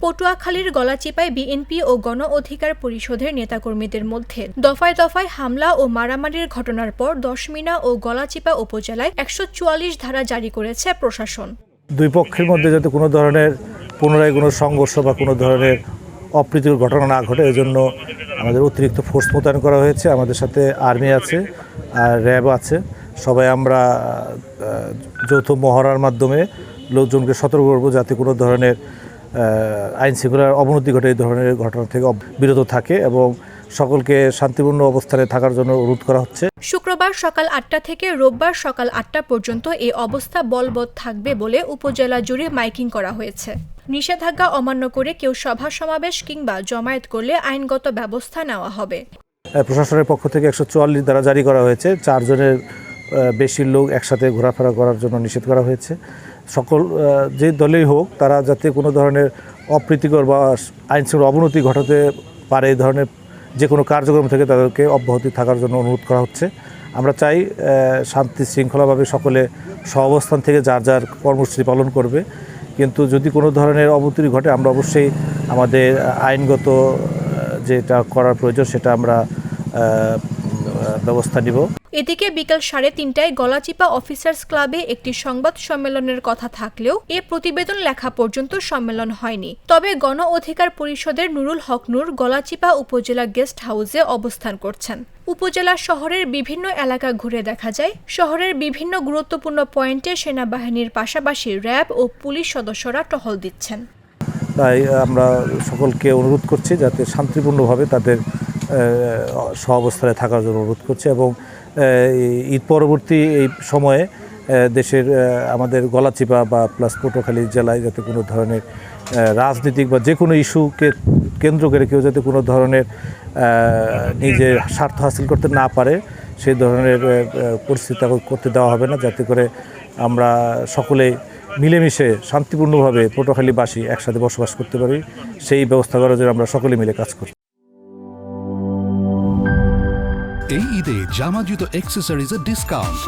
পটুয়াখালীর গলাচিপায় বিএনপি ও গণ অধিকার পরিষদের নেতাকর্মীদের মধ্যে দফায় দফায় হামলা ও মারামারির ঘটনার পর দশমিনা ও গলাচিপা উপজেলায় ১৪৪ ধারা জারি করেছে প্রশাসন। দুই পক্ষের মধ্যে যাতে কোনো ধরনের পুনরায় কোনো সংঘর্ষ বা কোনো ধরনের অপ্রীতিকর ঘটনা না ঘটে এজন্য আমাদের অতিরিক্ত ফোর্স মোতায়েন করা হয়েছে। আমাদের সাথে আর্মি আছে আর র্যাব আছে। সবাই আমরা যৌথ মহড়ার মাধ্যমে লোকজনকে সতর্ক করব যাতে কোনো ধরনের আইন শৃঙ্খলার অবনতি ঘটে এই ধরনের ঘটনা থেকে বিরত থাকে এবং সকলকে শান্তিপূর্ণ অবস্থানে থাকার জন্য অনুরোধ করা হচ্ছে। শুক্রবার সকাল ৮টা থেকে রোববার সকাল ৮টা পর্যন্ত এই অবস্থা বলবৎ থাকবে বলে উপজেলা জুড়ে মাইকিং করা হয়েছে। নিষেধাজ্ঞা অমান্য করে কেউ সভা সমাবেশ কিংবা জমায়েত করলে আইনগত ব্যবস্থা নেওয়া হবে। প্রশাসনের পক্ষ থেকে ১৪৪ ধারা জারি করা হয়েছে। ৪ জনের বেশি লোক একসাথে ঘোরাফেরা করার জন্য নিষেধ করা হয়েছে। সকল যে দলেই হোক তারা যাতে কোনো ধরনের অপ্রীতিকর বা আইনশৃঙ্খলার অবনতি ঘটাতে পারে এই ধরনের যে কোনো কার্যক্রম থেকে তাদেরকে অব্যাহতি থাকার জন্য অনুরোধ করা হচ্ছে। আমরা চাই শান্তি শৃঙ্খলাভাবে সকলে সহাবস্থান থেকে যার যার কর্মসূচি পালন করবে, কিন্তু যদি কোনো ধরনের অবনতি ঘটে আমরা অবশ্যই আমাদের আইনগত যেটা করার প্রয়োজন সেটা আমরা ব্যবস্থা নিব। এদিকে বিকাল ৩:৩০টায় গলাচিপা অফিসার্স ক্লাবে একটি সংবাদ সম্মেলনের কথা থাকলেও এ প্রতিবেদন লেখা পর্যন্ত সম্মেলন হয়নি। তবে গণ অধিকার পরিষদের নুরুল হক নূর গলাচিপা উপজেলা গেস্ট হাউসে অবস্থান করছেন। উপজেলা শহরের বিভিন্ন এলাকা ঘুরে দেখা যায় শহরের বিভিন্ন গুরুত্বপূর্ণ পয়েন্টে সেনাবাহিনীর পাশাপাশি র্যাব ও পুলিশ সদস্যরা টহল দিচ্ছেন। তাই আমরা সকলকে অনুরোধ করছি যাতে শান্তিপূর্ণভাবে তাদের সহাবস্থানে থাকার জন্য অনুরোধ করছে এবং ঈদ পরবর্তী এই সময়ে দেশের আমাদের গলাচিপা বা প্লাস পটুয়াখালী জেলায় যাতে কোনো ধরনের রাজনীতিক বা যে কোনো ইস্যুকে কেন্দ্র করে কেউ যাতে কোনো ধরনের নিজের স্বার্থ হাসিল করতে না পারে সেই ধরনের পরিস্থিতি করতে দেওয়া হবে না, যাতে করে আমরা সকলেই মিলেমিশে শান্তিপূর্ণভাবে পটুয়াখালীবাসী একসাথে বসবাস করতে পারি সেই ব্যবস্থা করার জন্য আমরা সকলে মিলে কাজ করি। এই ঈদে জামা জুতো অ্যাক্সেসরিজের ডিসকাউন্ট